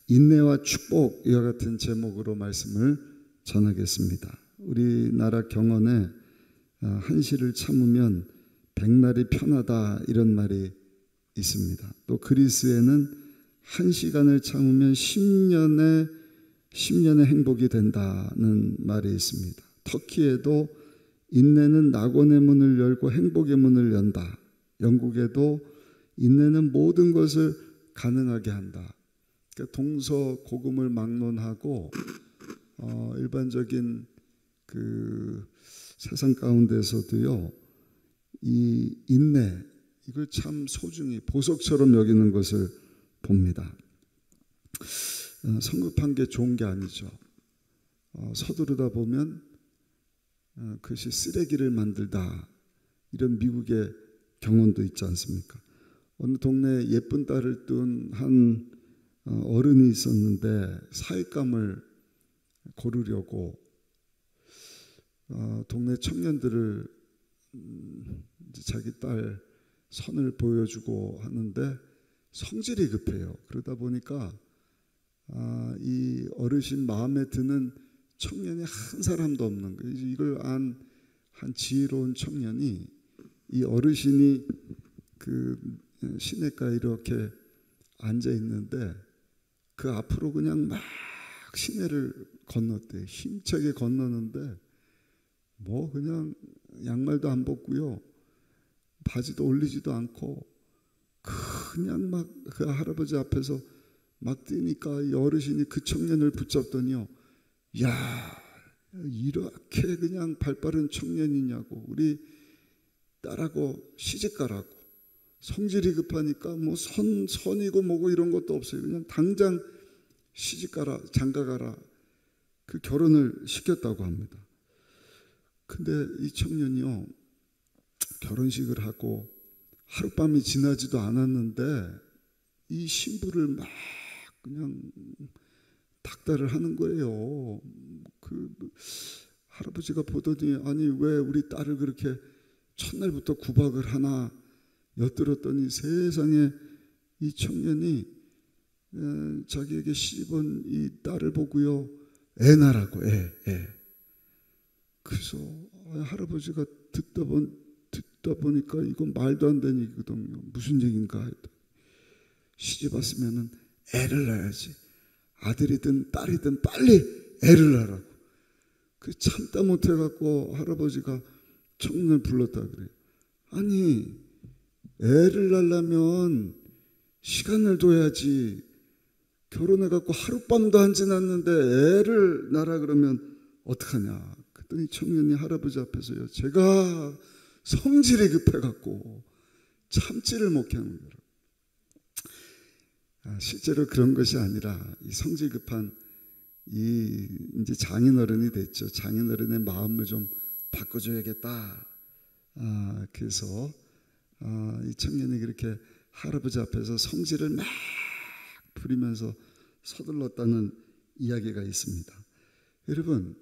인내와 축복, 이와 같은 제목으로 말씀을 전하겠습니다. 우리나라 경언에 한시를 참으면 백날이 편하다, 이런 말이 있습니다. 또 그리스에는 1시간을 참으면 10년의 행복이 된다는 말이 있습니다. 터키에도 인내는 낙원의 문을 열고 행복의 문을 연다. 영국에도 인내는 모든 것을 가능하게 한다. 그러니까 동서고금을 막론하고 일반적인 그 세상 가운데서도요, 이 인내, 이걸 참 소중히 보석처럼 여기는 것을 봅니다. 성급한 게 좋은 게 아니죠. 서두르다 보면 그것이 쓰레기를 만들다, 이런 미국의 경험도 있지 않습니까? 어느 동네에 예쁜 딸을 둔 한 어른이 있었는데 사윗감을 고르려고 동네 청년들을 자기 딸 선을 보여주고 하는데 성질이 급해요. 그러다 보니까 이 어르신 마음에 드는 청년이 한 사람도 없는 거예요. 이걸 한 지혜로운 청년이, 이 어르신이 그 시냇가에 이렇게 앉아 있는데 그 앞으로 그냥 막 시내를 건넜대요. 힘차게 건너는데 뭐 그냥 양말도 안 벗고요, 바지도 올리지도 않고 그냥 막 그 할아버지 앞에서 막 뛰니까 이 어르신이 그 청년을 붙잡더니요, 야, 이렇게 그냥 발빠른 청년이냐고, 우리 딸하고 시집가라고. 성질이 급하니까 뭐 선이고 뭐고 이런 것도 없어요. 그냥 당장 시집가라, 장가가라, 그 결혼을 시켰다고 합니다. 근데 이 청년이요, 결혼식을 하고 하룻밤이 지나지도 않았는데 이 신부를 막 그냥 닥달을 하는 거예요. 그 할아버지가 보더니, 아니 왜 우리 딸을 그렇게 첫날부터 구박을 하나 엿들었더니 세상에 이 청년이 자기에게 시집온 이 딸을 보고요, 애 낳으라고, 애. 그래서 할아버지가 듣다 보니까 이건 말도 안 되는 얘기거든요. 무슨 얘기인가 했더니, 시집 왔으면 애를 낳아야지, 아들이든 딸이든 빨리 애를 낳으라고. 그 참다 못해갖고 할아버지가 청년을 불렀다 그래요. 아니, 애를 낳으려면 시간을 둬야지, 결혼해갖고 하룻밤도 안 지났는데 애를 낳으라 그러면 어떡하냐. 그랬더니 청년이 할아버지 앞에서요, 제가 성질이 급해갖고 참지를 못하는 거예요. 실제로 그런 것이 아니라 이 성질 급한 이제 장인어른이 됐죠. 장인어른의 마음을 좀 바꿔줘야겠다. 그래서 이 청년이 그렇게 할아버지 앞에서 성질을 막 부리면서 서둘렀다는 이야기가 있습니다. 여러분,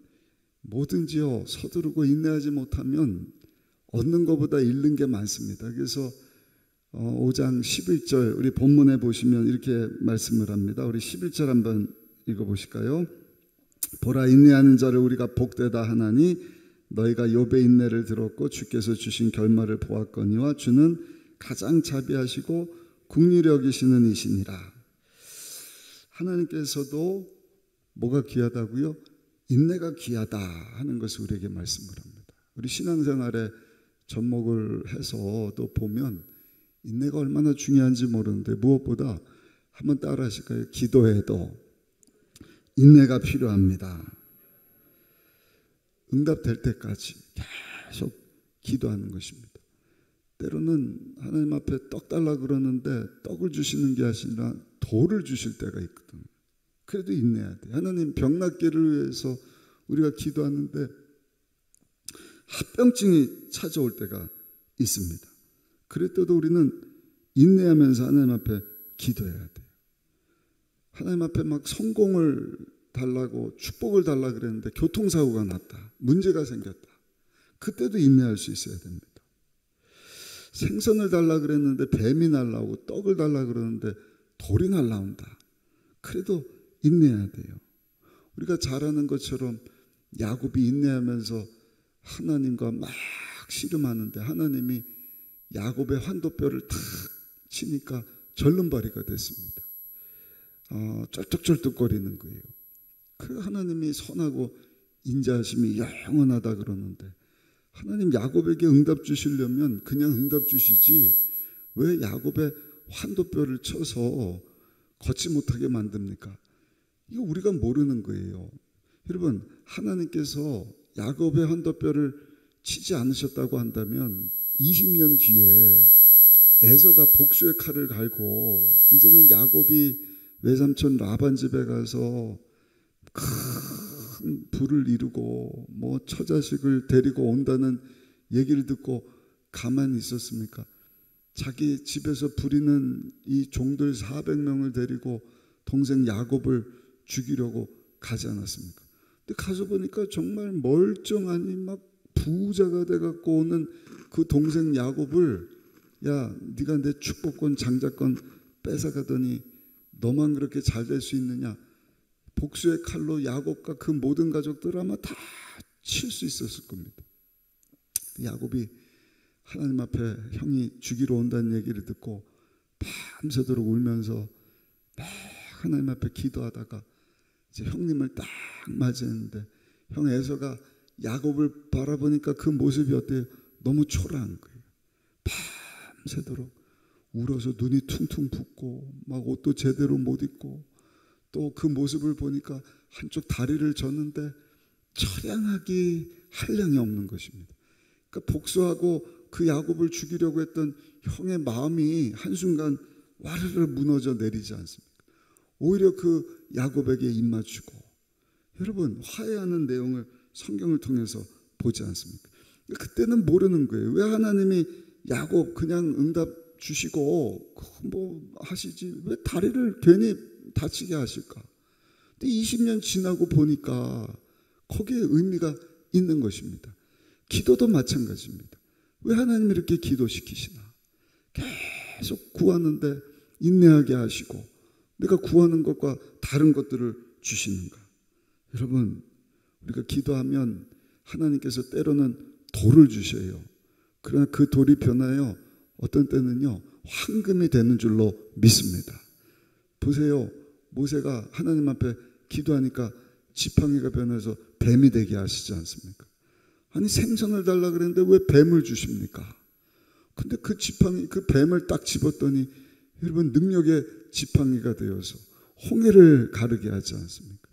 뭐든지요, 서두르고 인내하지 못하면 얻는 것보다 잃는 게 많습니다. 그래서 5장 11절 우리 본문에 보시면 이렇게 말씀을 합니다. 우리 11절 한번 읽어보실까요? 보라, 인내하는 자를 우리가 복되다 하나니 너희가 욥의 인내를 들었고 주께서 주신 결말을 보았거니와 주는 가장 자비하시고 긍휼히 여기시는 이시니라. 하나님께서도 뭐가 귀하다고요? 인내가 귀하다 하는 것을 우리에게 말씀을 합니다. 우리 신앙생활에 접목을 해서 또 보면 인내가 얼마나 중요한지 모르는데, 무엇보다 한번 따라 하실까요? 기도해도 인내가 필요합니다. 응답될 때까지 계속 기도하는 것입니다. 때로는 하나님 앞에 떡 달라 그러는데 떡을 주시는 게 아니라 돌을 주실 때가 있거든요. 그래도 인내해야 돼요. 하나님, 병 낫기를 위해서 우리가 기도하는데 합병증이 찾아올 때가 있습니다. 그랬더도 우리는 인내하면서 하나님 앞에 기도해야 돼요. 하나님 앞에 막 성공을 달라고, 축복을 달라고 그랬는데 교통사고가 났다, 문제가 생겼다. 그때도 인내할 수 있어야 됩니다. 생선을 달라고 그랬는데 뱀이 날라오고, 떡을 달라고 그러는데 돌이 날라온다. 그래도 인내해야 돼요. 우리가 잘 아는 것처럼 야곱이 인내하면서 하나님과 막 씨름하는데 하나님이 야곱의 환도뼈를 탁 치니까 절름발이가 됐습니다. 쩔뚝쩔뚝거리는 거예요. 그 하나님이 선하고 인자하심이 영원하다 그러는데 하나님 야곱에게 응답 주시려면 그냥 응답 주시지 왜 야곱의 환도뼈를 쳐서 걷지 못하게 만듭니까? 이거 우리가 모르는 거예요. 여러분, 하나님께서 야곱의 환도뼈를 치지 않으셨다고 한다면 20년 뒤에 에서가 복수의 칼을 갈고 이제는 야곱이 외삼촌 라반 집에 가서 큰 부를 이루고 뭐 처자식을 데리고 온다는 얘기를 듣고 가만히 있었습니까? 자기 집에서 부리는 이 종들 400명을 데리고 동생 야곱을 죽이려고 가지 않았습니까? 근데 가서 보니까 정말 멀쩡하니 막 부자가 돼갖고 오는 그 동생 야곱을 야 네가 내 축복권 장자권 뺏어가더니 너만 그렇게 잘 될 수 있느냐? 복수의 칼로 야곱과 그 모든 가족들 아마 다 칠 수 있었을 겁니다. 야곱이 하나님 앞에 형이 죽이러 온다는 얘기를 듣고 밤새도록 울면서 막 하나님 앞에 기도하다가 이제 형님을 딱 맞이했는데 형 에서가 야곱을 바라보니까 그 모습이 어때요? 너무 초라한 거예요. 밤새도록 울어서 눈이 퉁퉁 붓고 막 옷도 제대로 못 입고 또 그 모습을 보니까 한쪽 다리를 졌는데 처량하기 한량이 없는 것입니다. 그러니까 복수하고 그 야곱을 죽이려고 했던 형의 마음이 한순간 와르르 무너져 내리지 않습니까? 오히려 그 야곱에게 입맞추고 여러분 화해하는 내용을 성경을 통해서 보지 않습니까? 그때는 모르는 거예요. 왜 하나님이 야곱 그냥 응답 주시고 뭐 하시지 왜 다리를 괜히 다치게 하실까? 근데 20년 지나고 보니까 거기에 의미가 있는 것입니다. 기도도 마찬가지입니다. 왜 하나님이 이렇게 기도시키시나? 계속 구하는데 인내하게 하시고 내가 구하는 것과 다른 것들을 주시는가? 여러분, 우리가 기도하면 하나님께서 때로는 돌을 주셔요. 그러나 그 돌이 변하여 어떤 때는요 황금이 되는 줄로 믿습니다. 보세요. 모세가 하나님 앞에 기도하니까 지팡이가 변해서 뱀이 되게 하시지 않습니까? 아니 생선을 달라 그랬는데 왜 뱀을 주십니까? 근데 그 지팡이 그 뱀을 딱 집었더니 여러분 능력의 지팡이가 되어서 홍해를 가르게 하지 않습니까?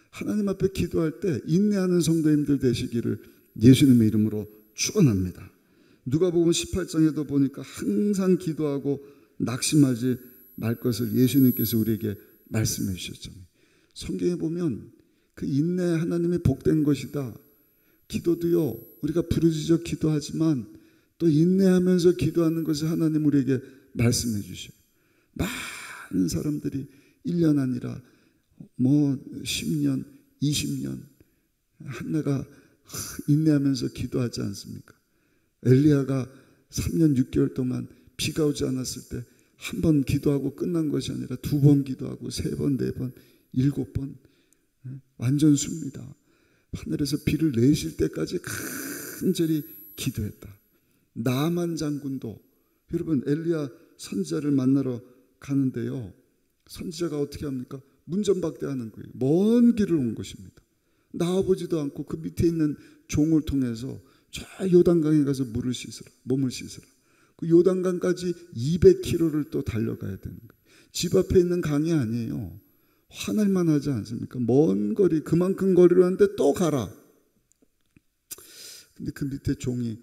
하나님 앞에 기도할 때 인내하는 성도님들 되시기를 예수님의 이름으로 축원합니다. 누가복음 18장에도 보니까 항상 기도하고 낙심하지 말 것을 예수님께서 우리에게 말씀해 주셨잖아요. 성경에 보면 그 인내 하나님이 복된 것이다. 기도도요 우리가 부르짖어 기도하지만 또 인내하면서 기도하는 것을 하나님 우리에게 말씀해 주셔요. 많은 사람들이 1년 아니라 뭐 10년 20년 한나가 인내하면서 기도하지 않습니까? 엘리야가 3년 6개월 동안 비가 오지 않았을 때 한 번 기도하고 끝난 것이 아니라 2번 기도하고 3번 4번 7번 완전 숲니다. 하늘에서 비를 내실 때까지 간절히 기도했다. 나만 장군도 여러분 엘리야 선지자를 만나러 가는데요. 선지자가 어떻게 합니까? 문전박대하는 거예요. 먼 길을 온 것입니다. 나와보지도 않고 그 밑에 있는 종을 통해서 저 요단강에 가서 물을 씻으라, 몸을 씻으라. 그 요단강까지 200km를 또 달려가야 되는 거예요. 집 앞에 있는 강이 아니에요. 화날만 하지 않습니까? 먼 거리, 그만큼 거리를 하는데 또 가라. 근데 그 밑에 종이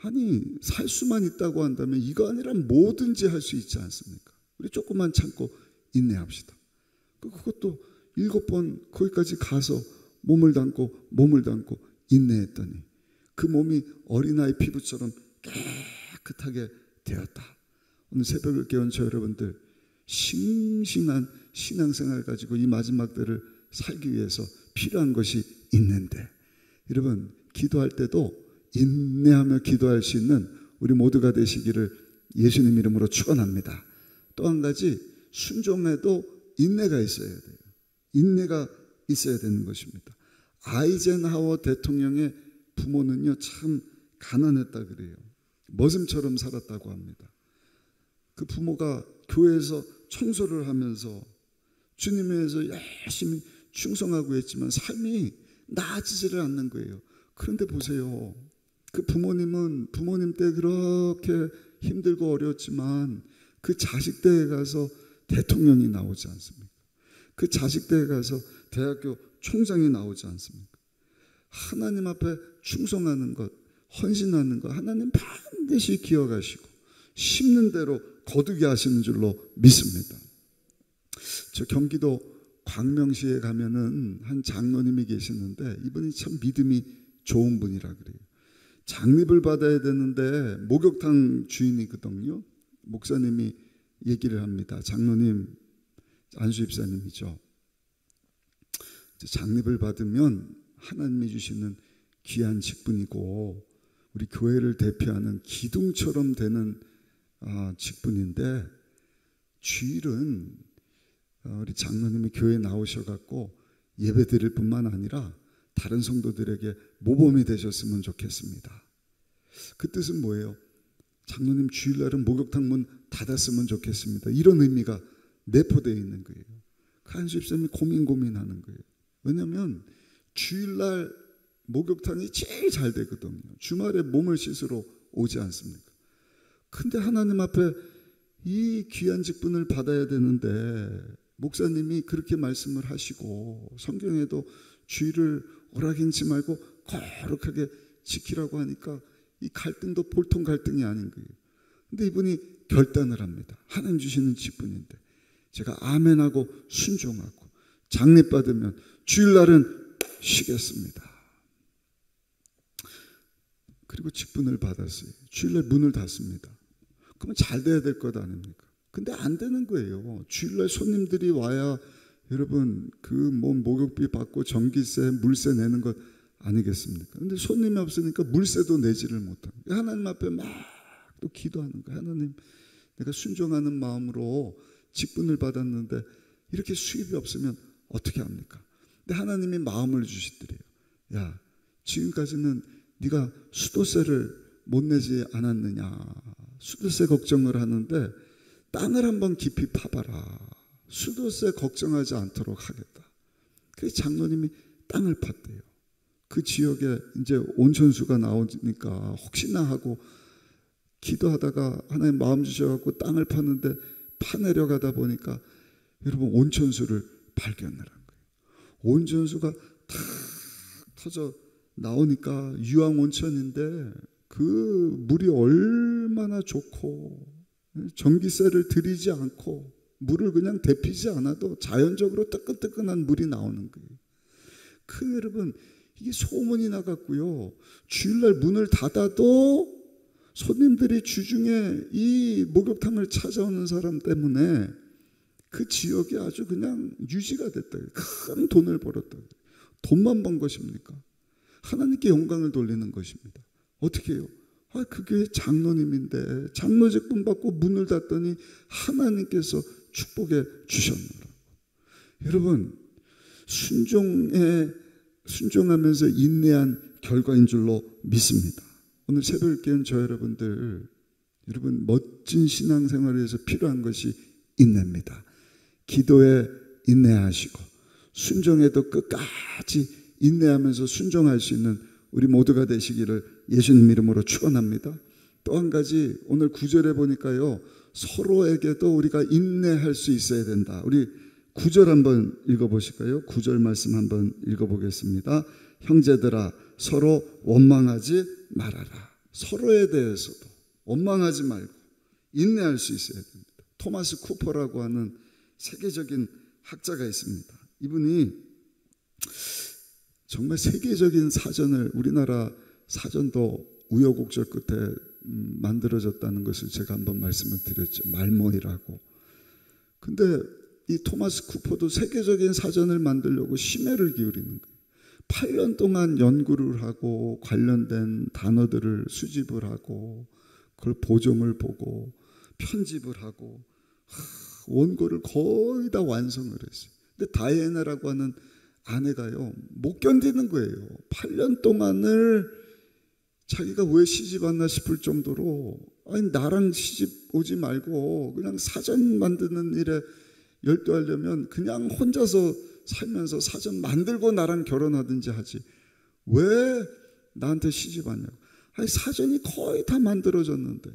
아니 살 수만 있다고 한다면 이거 아니라 뭐든지 할 수 있지 않습니까? 우리 조금만 참고 인내합시다. 그것도 7번 거기까지 가서 몸을 담고 인내했더니 그 몸이 어린아이 피부처럼 깨끗하게 되었다. 오늘 새벽을 깨운 저 여러분들 싱싱한 신앙생활을 가지고 이 마지막 때를 살기 위해서 필요한 것이 있는데 여러분 기도할 때도 인내하며 기도할 수 있는 우리 모두가 되시기를 예수님 이름으로 축원합니다. 또 한 가지 순종에도 인내가 있어야 돼요. 인내가 있어야 되는 것입니다. 아이젠하워 대통령의 부모는요, 참 가난했다 그래요. 머슴처럼 살았다고 합니다. 그 부모가 교회에서 청소를 하면서 주님에 대해서 열심히 충성하고 했지만 삶이 나아지지를 않는 거예요. 그런데 보세요. 그 부모님은 부모님 때 그렇게 힘들고 어려웠지만 그 자식 때에 가서 대통령이 나오지 않습니까? 그 자식 때에 가서 대학교 총장이 나오지 않습니까? 하나님 앞에 충성하는 것, 헌신하는 것 하나님 반드시 기억하시고 심는 대로 거두게 하시는 줄로 믿습니다. 저 경기도 광명시에 가면은 한 장로님이 계시는데 이분이 참 믿음이 좋은 분이라 그래요. 장립을 받아야 되는데 목욕탕 주인이거든요. 목사님이 얘기를 합니다. 장로님, 안수 집사님이죠. 장립을 받으면 하나님이 주시는 귀한 직분이고 우리 교회를 대표하는 기둥처럼 되는 직분인데 주일은 우리 장로님이 교회에 나오셔갖고 예배 드릴 뿐만 아니라 다른 성도들에게 모범이 되셨으면 좋겠습니다. 그 뜻은 뭐예요? 장로님 주일날은 목욕탕 문 닫았으면 좋겠습니다. 이런 의미가 내포되어 있는 거예요. 한수 집사님이 고민하는 거예요. 왜냐하면 주일날 목욕탕이 제일 잘 되거든요. 주말에 몸을 씻으러 오지 않습니까? 근데 하나님 앞에 이 귀한 직분을 받아야 되는데 목사님이 그렇게 말씀을 하시고 성경에도 주일을 오락인치 말고 거룩하게 지키라고 하니까 이 갈등도 보통 갈등이 아닌 거예요. 근데 이분이 결단을 합니다. 하나님 주시는 직분인데 제가 아멘하고 순종하고 장례받으면 주일날은 쉬겠습니다. 그리고 직분을 받았어요. 주일날 문을 닫습니다. 그러면 잘 돼야 될 것 아닙니까? 근데 안 되는 거예요. 주일날 손님들이 와야 여러분 그 뭐 목욕비 받고 전기세, 물세 내는 것 아니겠습니까? 근데 손님이 없으니까 물세도 내지를 못하는 거예요. 하나님 앞에 막 또 기도하는 거예요. 하나님, 내가 순종하는 마음으로 직분을 받았는데 이렇게 수입이 없으면 어떻게 합니까? 근데 하나님이 마음을 주시더래요. 야, 지금까지는 네가 수도세를 못 내지 않았느냐. 수도세 걱정을 하는데 땅을 한번 깊이 파봐라. 수도세 걱정하지 않도록 하겠다. 그래서 장로님이 땅을 팠대요. 그 지역에 이제 온천수가 나오니까 혹시나 하고 기도하다가 하나님 마음 주셔갖고 땅을 팠는데 파내려가다 보니까 여러분 온천수를 발견을 한 거예요. 온천수가 탁 터져 나오니까 유황 온천인데 그 물이 얼마나 좋고 전기세를 들이지 않고 물을 그냥 데피지 않아도 자연적으로 뜨끈뜨끈한 물이 나오는 거예요. 그 여러분 이게 소문이 나갔고요. 주일날 문을 닫아도 손님들이 주중에 이 목욕탕을 찾아오는 사람 때문에 그 지역이 아주 그냥 유지가 됐다. 큰 돈을 벌었다. 돈만 번 것입니까? 하나님께 영광을 돌리는 것입니다. 어떻게 해요? 그게 장로님인데 장로 직분 받고 문을 닫더니 하나님께서 축복해 주셨노라고. 여러분 순종하면서 인내한 결과인 줄로 믿습니다. 오늘 새벽 깨운 저 여러분 멋진 신앙생활을 위해서 필요한 것이 인내입니다. 기도에 인내하시고 순종에도 끝까지 인내하면서 순종할 수 있는 우리 모두가 되시기를 예수님 이름으로 축원합니다. 또 한 가지 오늘 9절에 보니까요. 서로에게도 우리가 인내할 수 있어야 된다. 우리 9절 한번 읽어보실까요? 9절 말씀 한번 읽어보겠습니다. 형제들아 서로 원망하지 말아라. 서로에 대해서도 원망하지 말고 인내할 수 있어야 됩니다. 토마스 쿠퍼라고 하는 세계적인 학자가 있습니다. 이분이 정말 세계적인 사전을 우리나라 사전도 우여곡절 끝에 만들어졌다는 것을 제가 한번 말씀을 드렸죠. 말모이라고. 근데 이 토마스 쿠퍼도 세계적인 사전을 만들려고 심혈을 기울이는 거예요. 8년 동안 연구를 하고 관련된 단어들을 수집을 하고 그걸 보정을 보고 편집을 하고 원고를 거의 다 완성을 했어요. 근데 다이애나라고 하는 아내가요, 못 견디는 거예요. 8년 동안을 자기가 왜 시집 왔나 싶을 정도로, 아니 나랑 시집 오지 말고 그냥 사전 만드는 일에 열도하려면 그냥 혼자서 살면서 사전 만들고 나랑 결혼하든지 하지 왜 나한테 시집 왔냐고. 아니 사전이 거의 다 만들어졌는데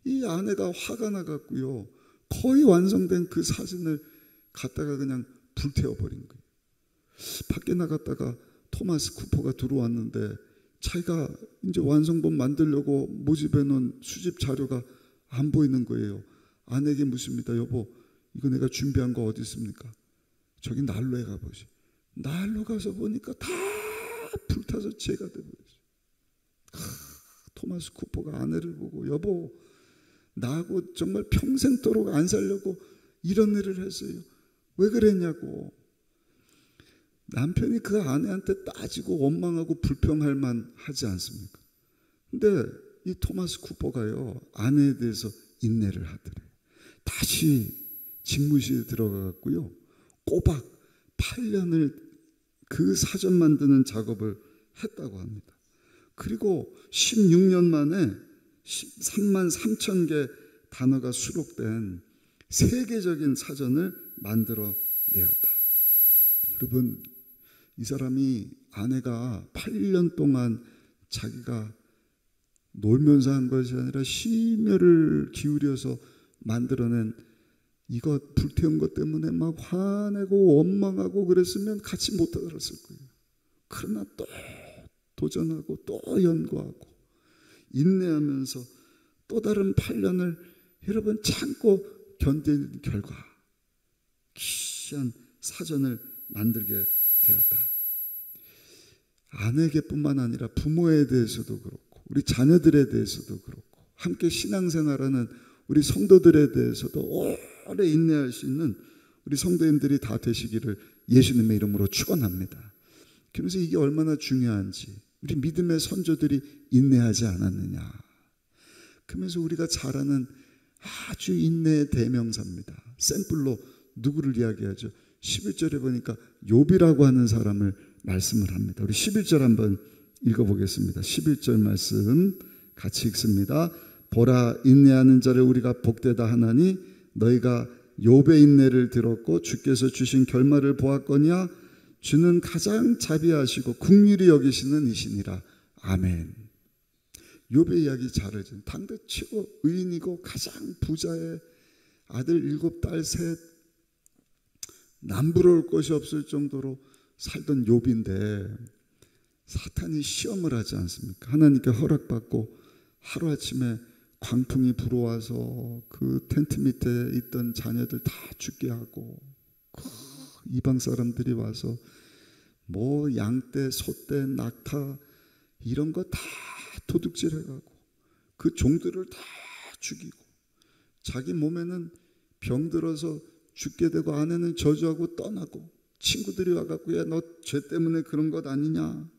이 아내가 화가 나갖고요, 거의 완성된 그 사진을 갖다가 그냥 불태워버린 거예요. 밖에 나갔다가 토마스 쿠퍼가 들어왔는데 자기가 이제 완성본 만들려고 모집해 놓은 수집 자료가 안 보이는 거예요. 아내에게 묻습니다. 여보, 이거 내가 준비한 거 어디 있습니까? 저기 난로에 가보시. 난로 가서 보니까 다 불타서 재가 돼버렸어요. 토마스 쿠퍼가 아내를 보고, 여보, 나하고 정말 평생도록 안 살려고 이런 일을 했어요. 왜 그랬냐고. 남편이 그 아내한테 따지고 원망하고 불평할 만 하지 않습니까? 근데 이 토마스 쿠퍼가요, 아내에 대해서 인내를 하더래요. 다시 집무실에 들어가고요, 꼬박 8년을 그 사전 만드는 작업을 했다고 합니다. 그리고 16년 만에 3만 3천 개 단어가 수록된 세계적인 사전을 만들어 내었다. 여러분, 이 사람이, 아내가 8년 동안 자기가 놀면서 한 것이 아니라 심혈을 기울여서 만들어낸 이거 불태운 것 때문에 막 화내고 원망하고 그랬으면 같이 못 들었을 거예요. 그러나 또 도전하고 또 연구하고 인내하면서 또 다른 8년을 여러분 참고 견딘 결과 귀한 사전을 만들게 되었다. 아내에게뿐만 아니라 부모에 대해서도 그렇고 우리 자녀들에 대해서도 그렇고 함께 신앙생활하는 우리 성도들에 대해서도 오래 인내할 수 있는 우리 성도님들이 다 되시기를 예수님의 이름으로 축원합니다. 그러면서 이게 얼마나 중요한지, 우리 믿음의 선조들이 인내하지 않았느냐. 그러면서 우리가 잘 아는 아주 인내의 대명사입니다. 샘플로 누구를 이야기하죠? 11절에 보니까 욥이라고 하는 사람을 말씀을 합니다. 우리 11절 한번 읽어보겠습니다. 11절 말씀 같이 읽습니다. 보라, 인내하는 자를 우리가 복되다 하나니 너희가 욥의 인내를 들었고 주께서 주신 결말을 보았거니와 주는 가장 자비하시고 긍휼히 여기시는 이시니라. 아멘. 욥의 이야기 잘 알죠. 당대치고 의인이고 가장 부자의 아들 7, 딸 3, 남부러울 것이 없을 정도로 살던 욥인데 사탄이 시험을 하지 않습니까? 하나님께 허락받고 하루아침에 광풍이 불어와서 그 텐트 밑에 있던 자녀들 다 죽게 하고, 이방 사람들이 와서 뭐 양떼, 소떼, 낙타 이런 거 다 도둑질 해가고 그 종들을 다 죽이고, 자기 몸에는 병들어서 죽게 되고 아내는 저주하고 떠나고, 친구들이 와갖고 야, 너 죄 때문에 그런 것 아니냐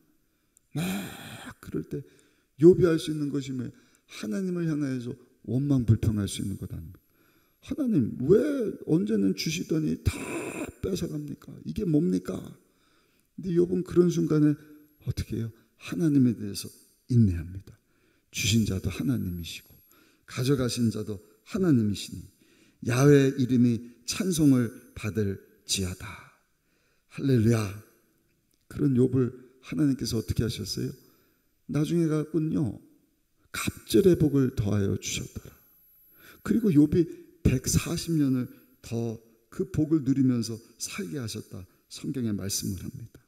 막 그럴 때 욥이 할 수 있는 것이 뭐예요? 하나님을 향하여서 원망 불평할 수 있는 것 아닙니까? 하나님 왜 언제는 주시더니 다 뺏어갑니까? 이게 뭡니까? 근데 욥은 그런 순간에 어떻게 해요? 하나님에 대해서 인내합니다. 주신 자도 하나님이시고 가져가신 자도 하나님이시니 야훼 이름이 찬송을 받을지어다. 할렐루야. 그런 욥을 하나님께서 어떻게 하셨어요? 나중에 가군요, 갑절의 복을 더하여 주셨더라. 그리고 욥이 140년을 더 그 복을 누리면서 살게 하셨다. 성경에 말씀을 합니다.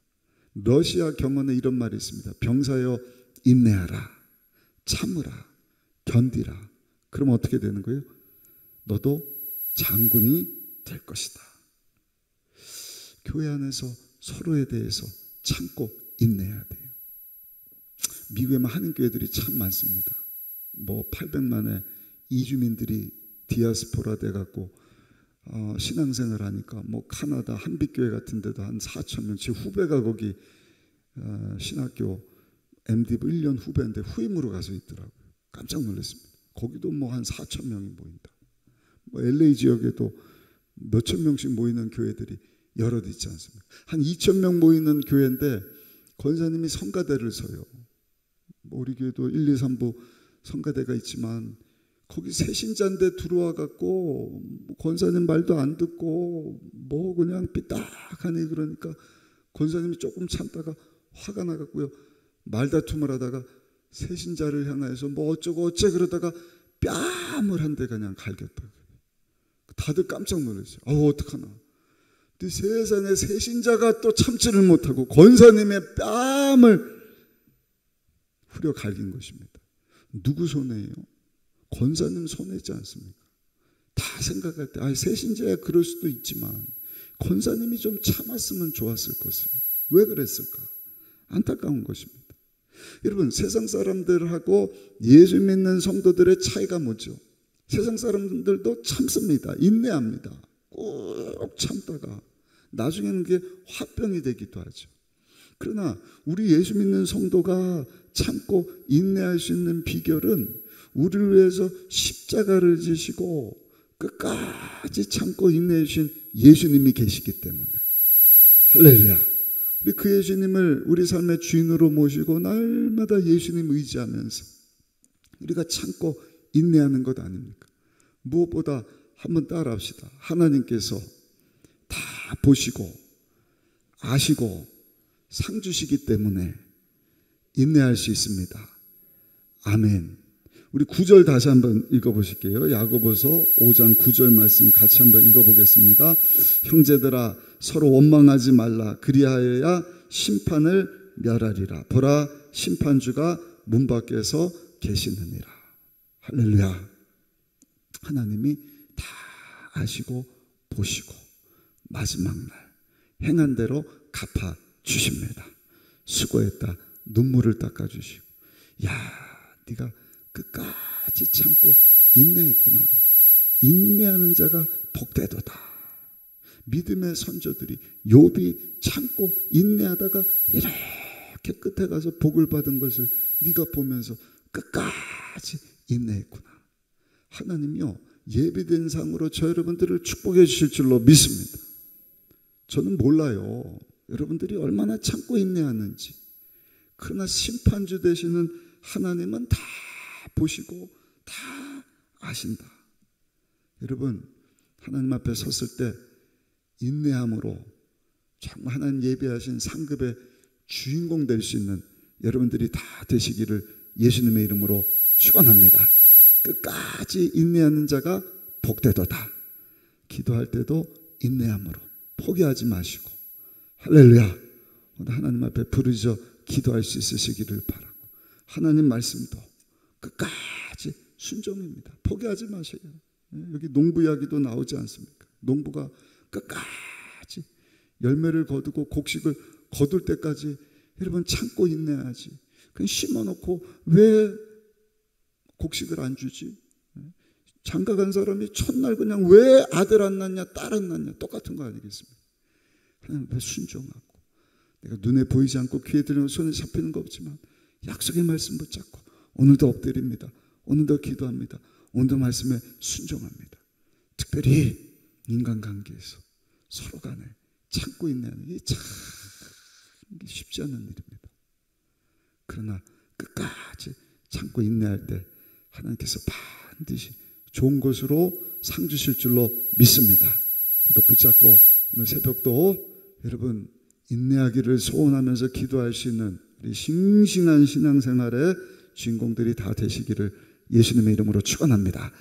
러시아 경언에 이런 말이 있습니다. 병사여 인내하라, 참으라, 견디라. 그럼 어떻게 되는 거예요? 너도 장군이 될 것이다. 교회 안에서 서로에 대해서 참고 인내해야 돼요. 미국에만 한인교회들이 참 많습니다. 뭐 800만의 이주민들이 디아스포라 돼갖고 신앙생활 하니까 뭐 카나다 한빛교회 같은 데도 한 4천 명, 제 후배가 거기 신학교 MD부 1년 후배인데 후임으로 가서 있더라고요. 깜짝 놀랐습니다. 거기도 뭐 한 4천 명이 모인다. 뭐 LA 지역에도 몇천 명씩 모이는 교회들이 여럿 있지 않습니까? 한 2천 명 모이는 교회인데 권사님이 성가대를 서요. 우리 교회도 1, 2, 3부 성가대가 있지만 거기 새신자인데 들어와 갖고 권사님 말도 안 듣고 뭐 그냥 삐딱하니, 그러니까 권사님이 조금 참다가 화가 나갖고요, 말다툼을 하다가 새신자를 향해서 뭐 어쩌고 어째 그러다가 뺨을 한 대 그냥 갈겼다. 다들 깜짝 놀랐어요. 어떡하나. 근데 세상에 새신자가 또 참지를 못하고 권사님의 뺨을 후려 갈긴 것입니다. 누구 손해예요? 권사님 손해지 않습니까? 다 생각할 때 새신자야 그럴 수도 있지만 권사님이 좀 참았으면 좋았을 것을 왜 그랬을까? 안타까운 것입니다. 여러분, 세상 사람들하고 예수 믿는 성도들의 차이가 뭐죠? 세상 사람들도 참습니다. 인내합니다. 꾹 참다가 나중에는 그게 화병이 되기도 하죠. 그러나 우리 예수 믿는 성도가 참고 인내할 수 있는 비결은 우리를 위해서 십자가를 지시고 끝까지 참고 인내해 주신 예수님이 계시기 때문에, 할렐루야. 우리 그 예수님을 우리 삶의 주인으로 모시고 날마다 예수님 의지하면서 우리가 참고 인내하는 것 아닙니까? 무엇보다 한번 따라합시다. 하나님께서 다 보시고 아시고 상 주시기 때문에 인내할 수 있습니다. 아멘. 우리 9절 다시 한번 읽어보실게요. 야고보서 5장 9절 말씀 같이 한번 읽어보겠습니다. 형제들아, 서로 원망하지 말라. 그리하여야 심판을 멸하리라. 보라, 심판주가 문 밖에서 계시느니라. 할렐루야. 하나님이 다 아시고 보시고 마지막 날 행한 대로 갚아 주십니다. 수고했다. 눈물을 닦아주시고, 야, 네가 끝까지 참고 인내했구나. 인내하는 자가 복되도다. 믿음의 선조들이 욥이 참고 인내하다가 이렇게 끝에 가서 복을 받은 것을 네가 보면서 끝까지 인내했구나. 하나님이요, 예비된 상으로 저 여러분들을 축복해 주실 줄로 믿습니다. 저는 몰라요, 여러분들이 얼마나 참고 인내하는지. 그러나 심판주 되시는 하나님은 다 보시고 다 아신다. 여러분, 하나님 앞에 섰을 때 인내함으로 정말 하나님 예비하신 상급의 주인공 될 수 있는 여러분들이 다 되시기를 예수님의 이름으로 축원합니다. 끝까지 인내하는 자가 복되도다. 기도할 때도 인내함으로 포기하지 마시고, 할렐루야, 오늘 하나님 앞에 부르짖어 기도할 수 있으시기를 바라고, 하나님 말씀도 끝까지 순종입니다. 포기하지 마세요. 여기 농부 이야기도 나오지 않습니까? 농부가 끝까지 열매를 거두고 곡식을 거둘 때까지 여러분 참고 인내하지. 그냥 심어놓고 왜 곡식을 안 주지? 장가 간 사람이 첫날 그냥 왜 아들 안 낳냐, 딸 안 낳냐, 똑같은 거 아니겠습니까? 하나님 앞에 순종하고, 내가 눈에 보이지 않고 귀에 들리는 손에 잡히는 거 없지만 약속의 말씀 붙잡고 오늘도 엎드립니다. 오늘도 기도합니다. 오늘도 말씀에 순종합니다. 특별히 인간관계에서 서로 간에 참고 인내하는 게 참 쉽지 않은 일입니다. 그러나 끝까지 참고 인내할 때 하나님께서 반드시 좋은 것으로 상 주실 줄로 믿습니다. 이거 붙잡고 오늘 새벽도 여러분 인내하기를 소원하면서 기도할 수 있는 우리 싱싱한 신앙생활의 주인공들이 다 되시기를 예수님의 이름으로 축원합니다.